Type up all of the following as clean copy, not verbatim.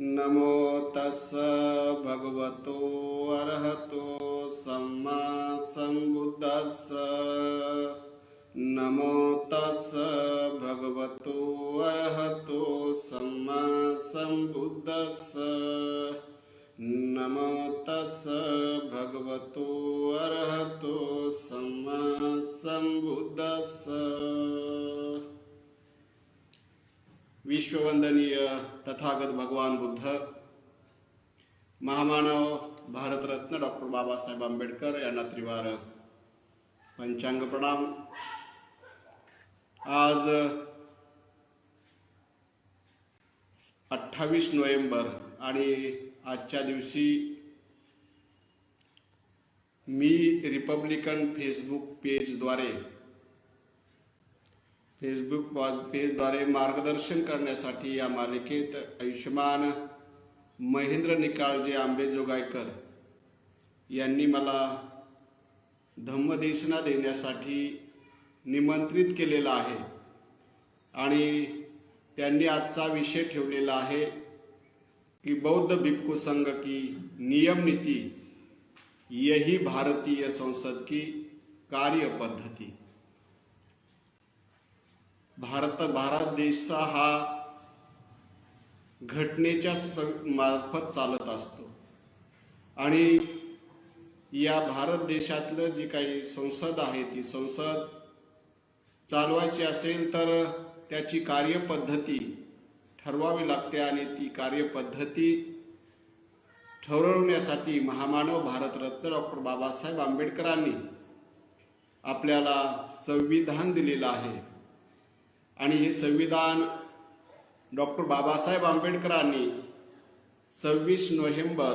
नमो तस्स भगवतो अरहतो सम्मा सम्बुद्धस्स। नमो तस्स भगवतो अरहतो सम्मा सम्बुद्धस्स। नमो तस्स भगवतो अरहतो सम्मा सम्बुद्धस्स। विश्ववंदनीय तथागत भगवान बुद्ध, महामानव भारतरत्न डॉक्टर बाबासाहेब आंबेडकर यांना त्रिवार पंचांग प्रणाम। आज 28 नोव्हेंबर आणि आजच्या दिवशी मी रिपब्लिकन फेसबुक पेजद्वारे मार्गदर्शन करण्यासाठी या मालिकेत आयुष्यमान महेंद्र निकाळजे आंबेजोगाईकर यांनी मला धम्मदेशना देण्यासाठी निमंत्रित केलेलं आहे आणि त्यांनी आजचा विषय ठेवलेला आहे की बौद्ध भिक्खू संघ की नियम नीति यही भारतीय संसद की कार्य पद्धति। भारत देश हा घटनेच्या मार्फत चालत असतो आणि या भारत देशातलं जी काही संसद आहे ती संसद चालवायची असेल तर त्याची कार्यपद्धती ठरवावी लागते आणि ती कार्यपद्धती ठरवण्यासाठी महामानव भारतरत्न डॉक्टर बाबासाहेब आंबेडकरांनी आपल्याला संविधान दिलेलं आहे आणि हे संविधान डॉक्टर बाबासाहेब आंबेडकरांनी 26 नोव्हेंबर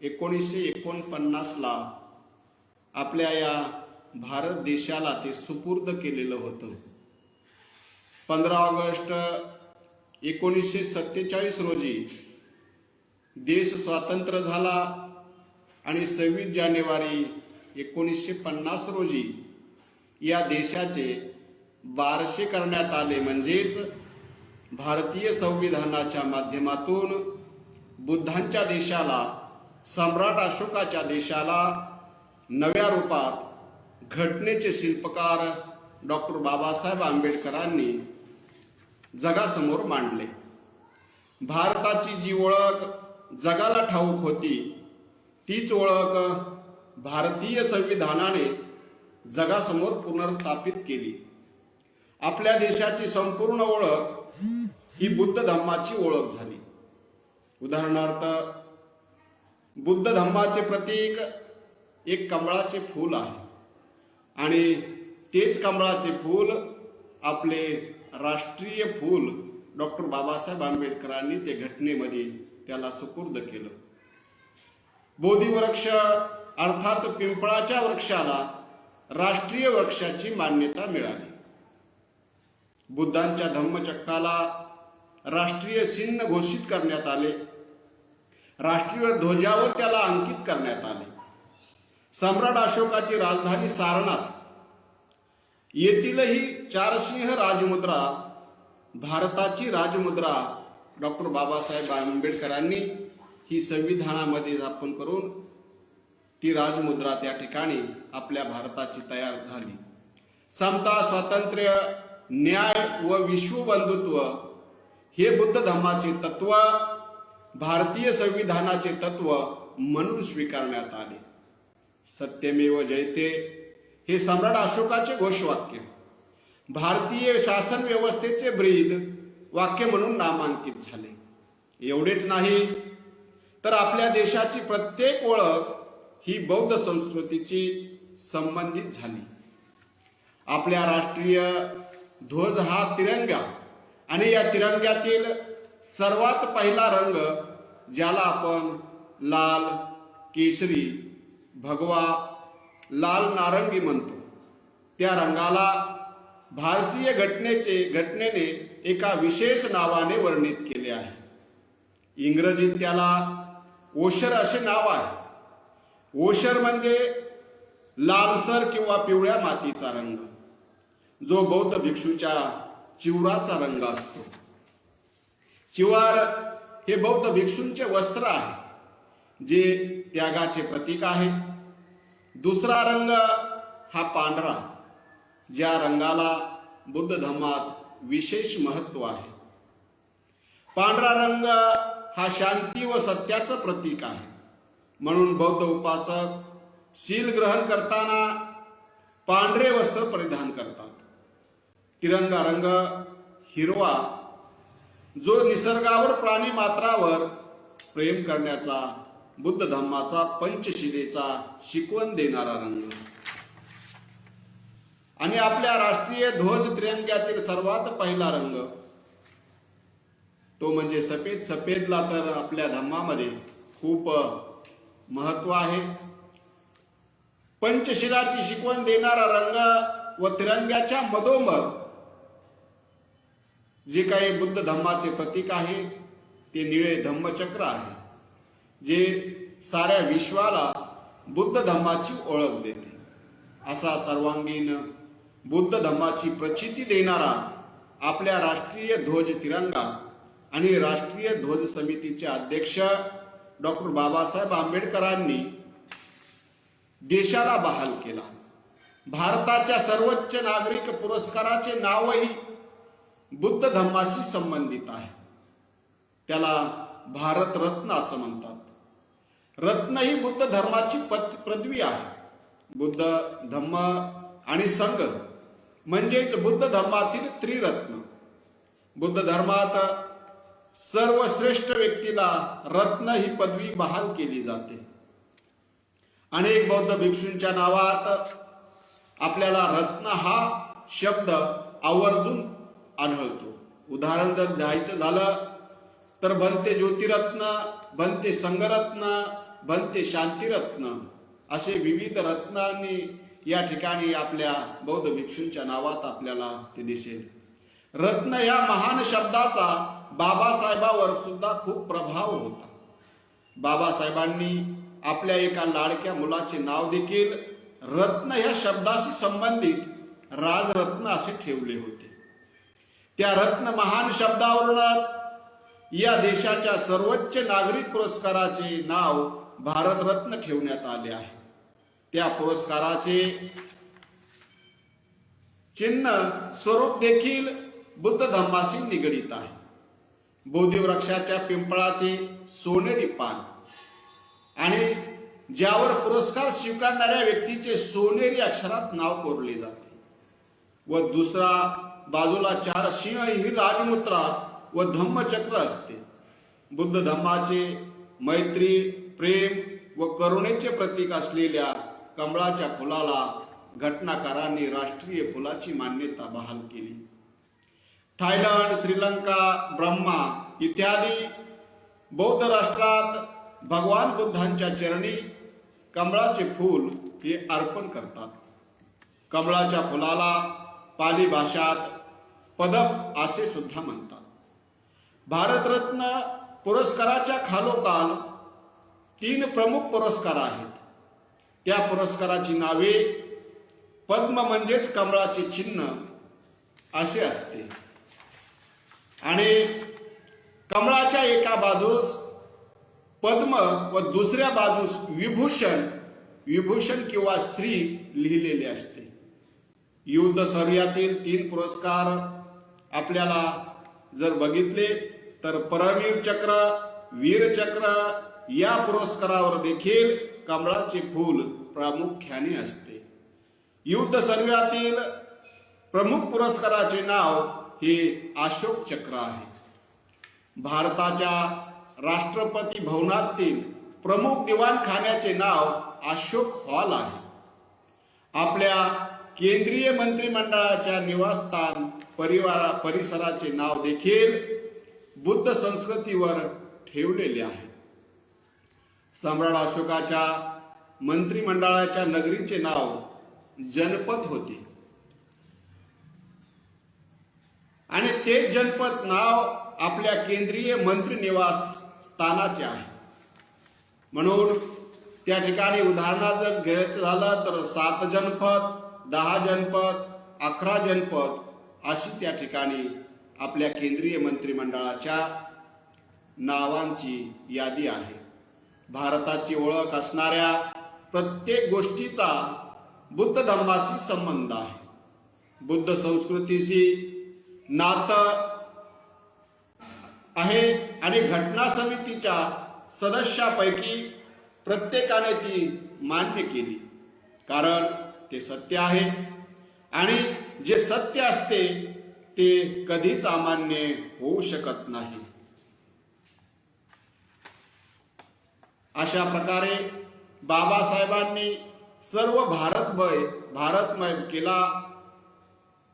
1949ला आपल्या या भारत देशाला ते सुपूर्द केलेलं होतं। 15 ऑगस्ट 1947 रोजी देश स्वतंत्र झाला आणि 26 जानेवारी 1950 रोजी या देशाचे बारशे करण्यात आले। म्हणजेच भारतीय संविधानाच्या माध्यमातून बुद्धांच्या देशाला, सम्राट अशोकाच्या देशाला नव्या रूपात घटनेचे शिल्पकार डॉक्टर बाबासाहेब आंबेडकरांनी जगासमोर मांडले। भारताची जी ओळख जगाला ठाऊक होती तीच ओळख भारतीय संविधानाने जगासमोर पुनर्स्थापित केली। आपल्या देशाची संपूर्ण ओळख ही बुद्ध धम्माची ओळख झाली। उदाहरणार्थ बुद्ध धम्माचे प्रतीक एक कमळाचे फूल आहे आणि तेच कमळाचे फूल आपले राष्ट्रीय फूल डॉक्टर बाबासाहेब आंबेडकरांनी ते घटनेमध्ये त्याला सुपूर्द केलं। बोधिवृक्ष अर्थात पिंपळाच्या वृक्षाला राष्ट्रीय वृक्षाची मान्यता मिळाली। बुद्धांच्या धम्मचक्राला राष्ट्रीय चिन्ह घोषित करण्यात आले, राष्ट्रीय ध्वजावर त्याला अंकित करण्यात आले। सम्राट अशोकाची राजधानी सारनाथ येथीलही 4 सिंह राजमुद्रा भारताची राजमुद्रा डॉक्टर बाबासाहेब आंबेडकरांनी ही संविधानामध्ये स्थापन करून ती राजमुद्रा त्या ठिकाणी आपल्या भारताची तयार झाली। समता, स्वातंत्र्य, न्याय व विश्वबंधुत्व हे बुद्ध धम्माचे तत्व भारतीय संविधानाचे तत्व म्हणून स्वीकारण्यात आले। सत्यमेव जयते हे सम्राट अशोकाचे घोषवाक्य भारतीय शासन व्यवस्थेचे ब्रीद वाक्य म्हणून नामांकित झाले। एवढेच नाही तर आपल्या देशाची प्रत्येक ओळख ही बौद्ध संस्कृतीची संबंधित झाली। आपल्या राष्ट्रीय ध्वज हा तिरंगा आणि या तिरंग्यातील सर्वात पहिला रंग ज्याला आपण लाल, केशरी, भगवा, लाल नारंगी म्हणतो त्या रंगाला भारतीय घटनेने एका विशेष नावाने वर्णित केले आहे। इंग्रजीत त्याला ओशर असे नाव आहे। ओशर म्हणजे लालसर किंवा पिवळ्या मातीचा रंग जो बौद्ध भिक्षूच्या चिवराचा रंग असतो। चिवार हे बौद्ध भिक्षूंचे वस्त्र आहे, जे त्यागाचे प्रतीक आहे. दुसरा रंग हा पांढरा, ज्या रंगाला बुद्ध धम्मात विशेष महत्त्व आहे. पांढरा रंग हा शांती व सत्याचं प्रतीक आहे. म्हणून बौद्ध उपासक शील ग्रहण करताना पांढरे वस्त्र परिधान करतात. तिरंगा रंग हिरवा, जो निसर्गावर प्राणी मात्रावर प्रेम करण्याचा बुद्ध धम्माचा पंचशिलेचा शिकवण देणारा रंग. आणि आपल्या राष्ट्रीय ध्वज तिरंग्यातील सर्वात पहिला रंग तो म्हणजे सफेद. सफेदला तर आपल्या धम्मामध्ये खूप महत्व आहे. पंचशिलाची शिकवण देणारा रंग व तिरंग्याच्या मधोमध जे काही बुद्ध धम्माचे प्रतीक आहे ते निळे धम्मचक्र आहे, जे साऱ्या विश्वाला बुद्ध धम्माची ओळख देते. असा सर्वांगीण बुद्ध धम्माची प्रचिती देणारा आपल्या राष्ट्रीय ध्वज तिरंगा आणि राष्ट्रीय ध्वज समितीचे अध्यक्ष डॉक्टर बाबासाहेब आंबेडकरांनी देशाला बहाल केला. भारताच्या सर्वोच्च नागरिक पुरस्काराचे नावही बुद्ध धम्माशी संबंधित आहे. त्याला भारत रत्न असं म्हणतात. रत्न ही बुद्ध धर्माची पदवी आहे. बुद्ध धम्म आणि संघ म्हणजेच बुद्ध धर्मातील त्रिरत्न. बुद्ध धर्मात सर्वश्रेष्ठ व्यक्तीला रत्न ही पदवी बहाल केली जाते. अनेक बौद्ध भिक्षूंच्या नावात आपल्याला रत्न हा शब्द आवर्जून आढळतो. उदाहरण जर घ्यायचं झालं तर बनते ज्योतिरत्न, बनते संघरत्न, बनते शांतिरत्न असे विविध रत्नांनी या ठिकाणी आपल्या बौद्ध भिक्षूंच्या नावात आपल्याला ते दिसेल. रत्न या महान शब्दाचा बाबासाहेबांवर सुद्धा खूप प्रभाव होता. बाबासाहेबांनी आपल्या एका लाडक्या मुलाचे नाव देखील रत्न या शब्दाशी संबंधित राजरत्न असे ठेवले होते. त्या रत्न महान शब्दावरूनच या देशाच्या सर्वोच्च नागरिक पुरस्काराचे नाव भारतरत्न ठेवण्यात आले आहे. त्या पुरस्काराचे चिन्ह स्वरूप देखील बुद्ध धम्माशी निगडित आहे. बोधी वृक्षाच्या पिंपळाचे सोनेरी पान आणि ज्यावर पुरस्कार स्वीकारणाऱ्या व्यक्तीचे सोनेरी अक्षरात नाव कोरले जाते व दुसरा बाजूला 4 सिंह ही राजमुद्रा व धम्मचक्र असते. बुद्ध धम्माचे मैत्री, प्रेम व करुणेचे प्रतीक असलेल्या कमळाच्या फुलाला घटनाकारांनी राष्ट्रीय फुलाची मान्यता बहाल केली. थायलंड, श्रीलंका, ब्रह्मा इत्यादी बौद्ध राष्ट्रात भगवान बुद्धांच्या चरणी कमळाचे फूल हे अर्पण करतात. कमळाच्या फुलाला पाली भाषात पदम असे सुद्धा म्हणतात. भारतरत्न पुरस्काराच्या खालोखाल 3 प्रमुख पुरस्कार आहेत. त्या पुरस्काराची नावे पद्म म्हणजेच कमळाचे चिन्ह असे असते आणि कमळाच्या एका बाजूस पद्म व दुसऱ्या बाजूस विभूषण किंवा स्त्री लिहिलेले असते. युद्ध शौर्यातील 3 पुरस्कार आपल्याला जर बघितले तर परमवीर चक्र, वीर चक्र या पुरस्कारावर देखील कमळाचे फूल प्रामुख्याने असते. युद्ध शौर्यातील प्रमुख पुरस्काराचे नाव हे अशोक चक्र आहे. भारताच्या राष्ट्रपती भवनातील प्रमुख दिवाणखान्याचे नाव अशोक हॉल आहे. आपल्या केंद्रीय मंत्रिमंडळाच्या निवासस्थान परिसराचे नाव देखील बुद्ध संस्कृतीवर ठेवलेले आहे. सम्राट अशोकाच्या मंत्रिमंडळाच्या नगरीचे नाव जनपद होते आणि ते जनपद नाव आपल्या केंद्रीय मंत्री निवास स्थानाचे आहे. म्हणून त्या ठिकाणी उदाहरणार्थ जर घ्यायचं झालं तर 7 जनपद, 10 जनपद, 11 जनपद अशी त्या ठिकाणी आपल्या केंद्रीय मंत्रिमंडळाच्या नावांची यादी आहे. भारताची ओळख असणाऱ्या प्रत्येक गोष्टीचा बुद्ध धम्माशी संबंध आहे. बुद्ध संस्कृतीशी नातं आहे आणि घटना समितीच्या सदस्यापैकी प्रत्येकाने ती मान्य केली, कारण ते सत्य आहे आणि जे सत्य असते ते कधीच अमान्य होऊ शकत नाही. अशा प्रकारे बाबासाहेबांनी सर्व भारतमय केला,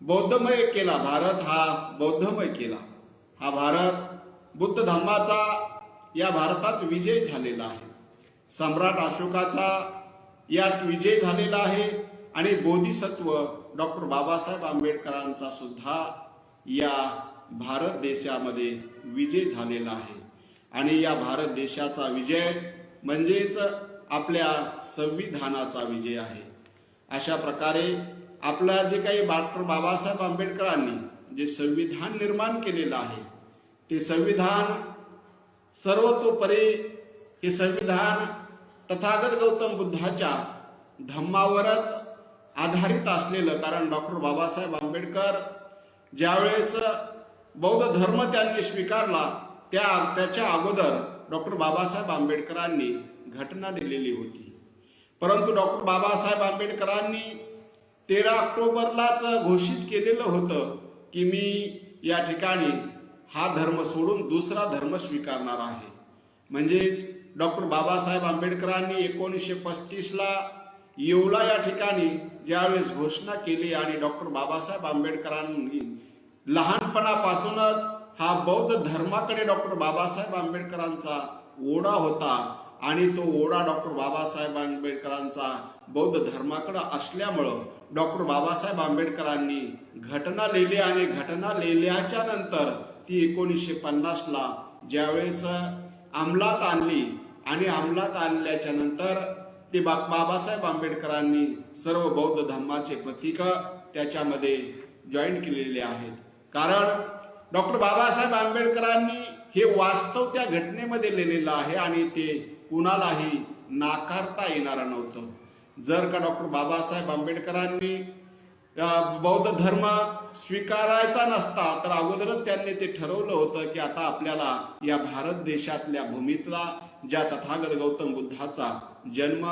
बौद्धमय केला. भारत हा बौद्धमय केला. हा भारत बुद्ध धम्माचा या भारतात विजय झालेला आहे. सम्राट अशोकाचा यात विजय झालेला आहे आणि बोधिसत्व डॉक्टर बाबासाहेब आंबेडकरांचा सुद्धा या भारत देशामध्ये विजय झालेला आहे. आणि या भारत देशाचा विजय म्हणजेच आपल्या संविधानाचा विजय आहे. अशा प्रकारे आपला जे काही डॉक्टर बाबासाहेब आंबेडकरांनी जे संविधान निर्माण केलेलं आहे ते संविधान सर्वतोपरी हे संविधान तथागत गौतम बुद्धाच्या धम्मावरच आधारित असलेलं, कारण डॉक्टर बाबासाहेब आंबेडकर ज्यावेळेस बौद्ध धर्म त्यांनी स्वीकारला त्याच्या अगोदर डॉक्टर बाबासाहेब आंबेडकरांनी घटना दिलेली होती. परंतु डॉक्टर बाबासाहेब आंबेडकरांनी 13 ऑक्टोबरलाच घोषित केलेलं होतं की मी या ठिकाणी हा धर्म सोडून दुसरा धर्म स्वीकारणार आहे. म्हणजेच डॉक्टर बाबासाहेब आंबेडकरांनी 1935ला येवला या ठिकाणी ज्यावेळेस घोषणा केली आणि डॉक्टर बाबासाहेब आंबेडकरांनी लहानपणापासूनच हा बौद्ध धर्माकडे डॉक्टर बाबासाहेब आंबेडकरांचा ओढा होता आणि तो ओढा डॉक्टर बाबासाहेब आंबेडकरांचा बौद्ध धर्माकडे असल्यामुळं डॉक्टर बाबासाहेब आंबेडकरांनी घटना लिहिली आणि घटना लिहिल्याच्या नंतर ती 1950ला ज्यावेळेस अंमलात आणली आणि अंमलात आणल्याच्या नंतर ते बाबासाहेब आंबेडकरांनी सर्व बौद्ध धर्माचे प्रतीक त्याच्यामध्ये जॉईन केलेले आहेत. कारण डॉक्टर बाबासाहेब आंबेडकरांनी हे वास्तव त्या घटनेमध्ये लिहिलेलं आहे आणि ते कुणालाही नाकारता येणार नव्हतं. जर का डॉक्टर बाबासाहेब आंबेडकरांनी बौद्ध धर्म स्वीकारायचा नसता तर अगोदरच त्यांनी ते ठरवलं होतं की आता आपल्याला या भारत देशातल्या भूमीतला ज्या तथागत गौतम बुद्धाचा जन्म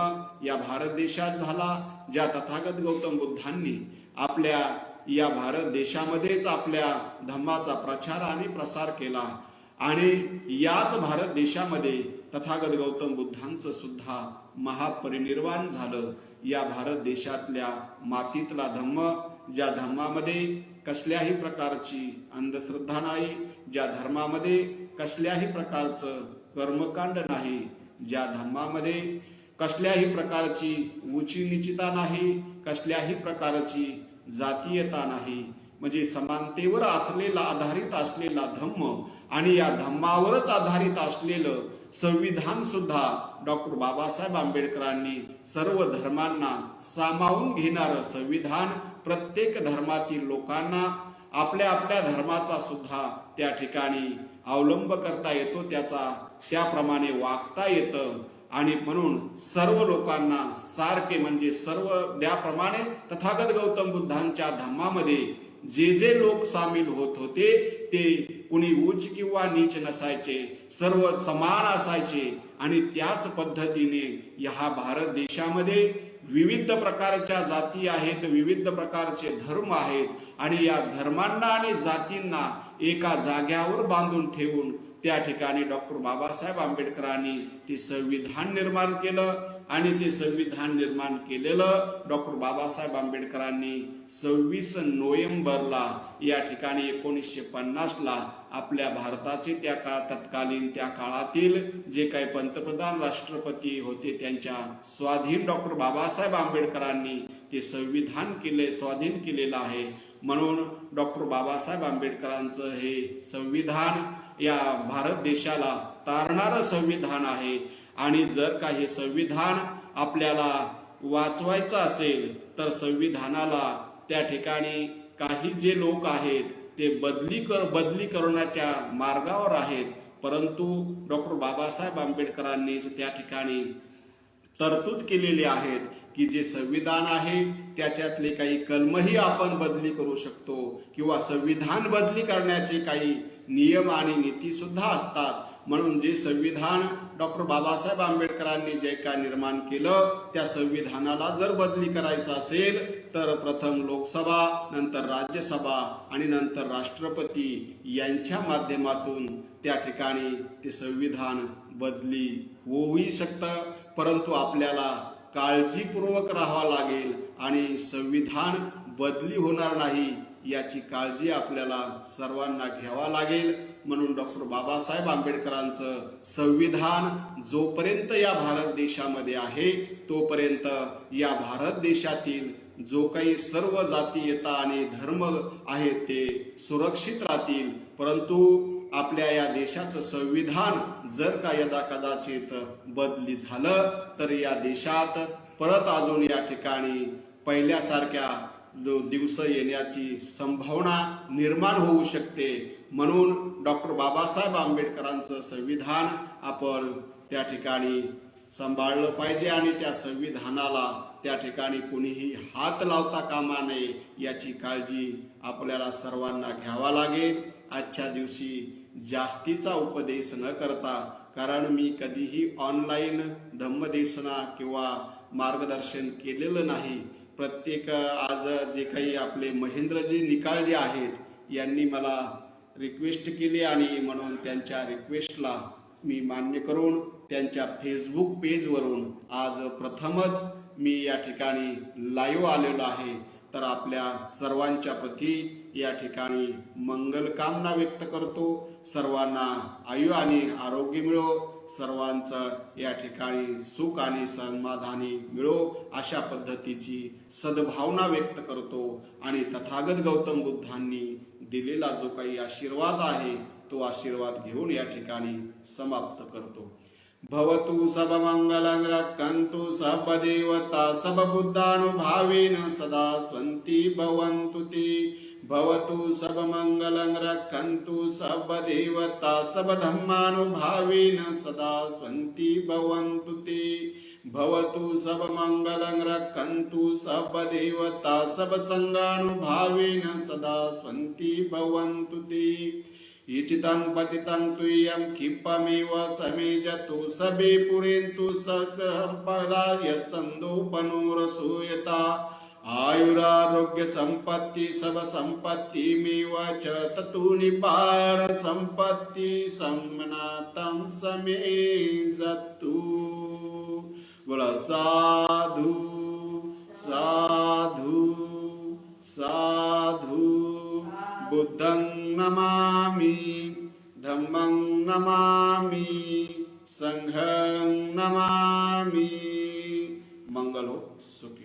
या भारत देशात झाला, ज्या तथागत गौतम बुद्धांनी आपल्या या भारत देशामध्येच आपल्या धम्माचा प्रचार आणि प्रसार केला आणि याच भारत देशामध्ये तथागत गौतम बुद्धांचं सुद्धा महापरिनिर्वाण झालं. या भारत देशातल्या मातीतला धम्म, ज्या धर्मामध्ये कसल्याही प्रकारची अंधश्रद्धा नाही, ज्या धर्मामध्ये कसल्याही प्रकारचं कर्मकांड नाही, ज्या धर्मामध्ये कसल्याही प्रकारची उंची निचिता नाही, कसल्याही प्रकारची जातीयता नाही, म्हणजे समानतेवर आधारित असलेला धम्म आणि या धम्मावरच आधारित असलेलं संविधान सुद्धा डॉक्टर बाबासाहेब आंबेडकरांनी सर्व धर्मांना सामावून घेणारं संविधान प्रत्येक धर्मातील लोकांना आपल्या आपल्या धर्माचा सुद्धा त्या ठिकाणी अवलंब करता येतो, त्याप्रमाणे वागता येतं आणि म्हणून सर्व लोकांना सारखे म्हणजे सर्व त्याप्रमाणे तथागत गौतम बुद्धांच्या धम्मामध्ये जे लोक सामील होत होते ते कुणी उच्च किंवा नीच नसायचे, सर्व समान असायचे आणि त्याच पद्धतीने या भारत देशामध्ये विविध प्रकारच्या जाती आहेत, विविध प्रकारचे धर्म आहेत आणि या धर्मांना आणि जातींना एका जाग्यावर बांधून ठेवून त्या ठिकाणी डॉक्टर बाबासाहेब आंबेडकरांनी ते संविधान निर्माण केलं आणि ते संविधान निर्माण केलेलं डॉक्टर बाबासाहेब आंबेडकरांनी 26 नोव्हेंबरला या ठिकाणी 1950ला आपल्या भारताचे तत्कालीन त्या काळातील जे काही पंतप्रधान राष्ट्रपती होते त्यांच्या स्वाधीन डॉक्टर बाबासाहेब आंबेडकरांनी ते संविधान स्वाधीन केलेलं आहे. म्हणून डॉक्टर बाबासाहेब आंबेडकरांचं हे संविधान या भारत देशाला तारणारं संविधान आहे आणि जर का हे संविधान आपल्याला वाचवायचं असेल तर संविधानाला त्या ठिकाणी काही जे लोक आहेत ते बदली करण्याच्या मार्गावर आहेत, परंतु डॉक्टर बाबासाहेब आंबेडकरांनीच त्या ठिकाणी तरतूद केलेली आहेत की जे संविधान आहे त्याच्यातले काही कलमही आपण बदली करू शकतो किंवा संविधान बदली करण्याचे काही नियम आणि नीती सुद्धा असतात. म्हणून जे संविधान डॉक्टर बाबासाहेब आंबेडकरांनी जे काय निर्माण केलं त्या संविधानाला जर बदली करायचं असेल तर प्रथम लोकसभा, नंतर राज्यसभा आणि नंतर राष्ट्रपती यांच्या माध्यमातून त्या ठिकाणी ते संविधान बदली होऊही शकतं. परंतु आपल्याला काळजीपूर्वक राहावं लागेल आणि संविधान बदली होणार नाही याची काळजी आपल्याला सर्वांना घ्यावा लागेल. म्हणून डॉक्टर बाबासाहेब आंबेडकरांचं संविधान जोपर्यंत या भारत देशामध्ये आहे तोपर्यंत या भारत देशातील जो काही सर्व जातीयता आणि धर्म आहेत ते सुरक्षित राहतील. परंतु आपल्या या देशाचं संविधान जर का यदा कदाचित बदली झालं तर या देशात परत अजून या ठिकाणी पहिल्यासारख्या दिवस येण्याची संभावना निर्माण होऊ शकते. म्हणून डॉक्टर बाबासाहेब आंबेडकरांचं संविधान आपण त्या ठिकाणी सांभाळलं पाहिजे आणि त्या संविधानाला त्या ठिकाणी कोणीही हात लावता कामा नये याची काळजी आपल्याला सर्वांना घ्यावा लागेल. आजच्या दिवशी जास्तीचा उपदेश न करता, कारण मी कधीही ऑनलाईन धम्मदेशना किंवा मार्गदर्शन केलेलं नाही. प्रत्येक आज जे काही आपले महेंद्रजी निकाळजे आहेत यांनी मला रिक्वेस्ट केली आणि म्हणून त्यांच्या रिक्वेस्टला मी मान्य करून त्यांच्या फेसबुक पेजवरून आज प्रथमच मी या ठिकाणी लाईव्ह आलेलो आहे. तर आपल्या सर्वांच्या प्रती या ठिकाणी मंगलकामना व्यक्त करतो. सर्वांना आयु आणि आरोग्य मिळो, सर्वांचं या ठिकाणी सुख आणि समाधानी मिळो अशा पद्धतीची सद्भावना व्यक्त करतो आणि तथागत गौतम बुद्धांनी दिलेला जो काही आशीर्वाद आहे तो आशीर्वाद घेऊन या ठिकाणी समाप्त करतो. भवतु सबमंगलं रक्षन्तु सबदेवता सबबुद्धानुभावेन सदा स्वन्ति भवन्तु ते. भवतु सबमंगलं रक्षन्तु सबदेवता सबधम्मानुभावेन सदा स्वन्ति भवन्तु ते. भवतु सबमंगलं रक्षन्तु सबदेवता सबसंगानुभावेन सदा स्वन्ति भवन्तु ते. इचितं पतितं तुय्यं क्षिप्पमेव समेजतु सबे पुरेन्तु सकम्पदा यत्सन्दोपनोरसूयता. आयुरारोग्य संपत्ति सब संपत्तिमेव च ततु निपाण संपत्ति सम्मनातं समेजतु. बोला साधु साधु साधु. बुद्धं नमामि, धम्मं नमामि, संघं नमामि. मंगल हो, सुख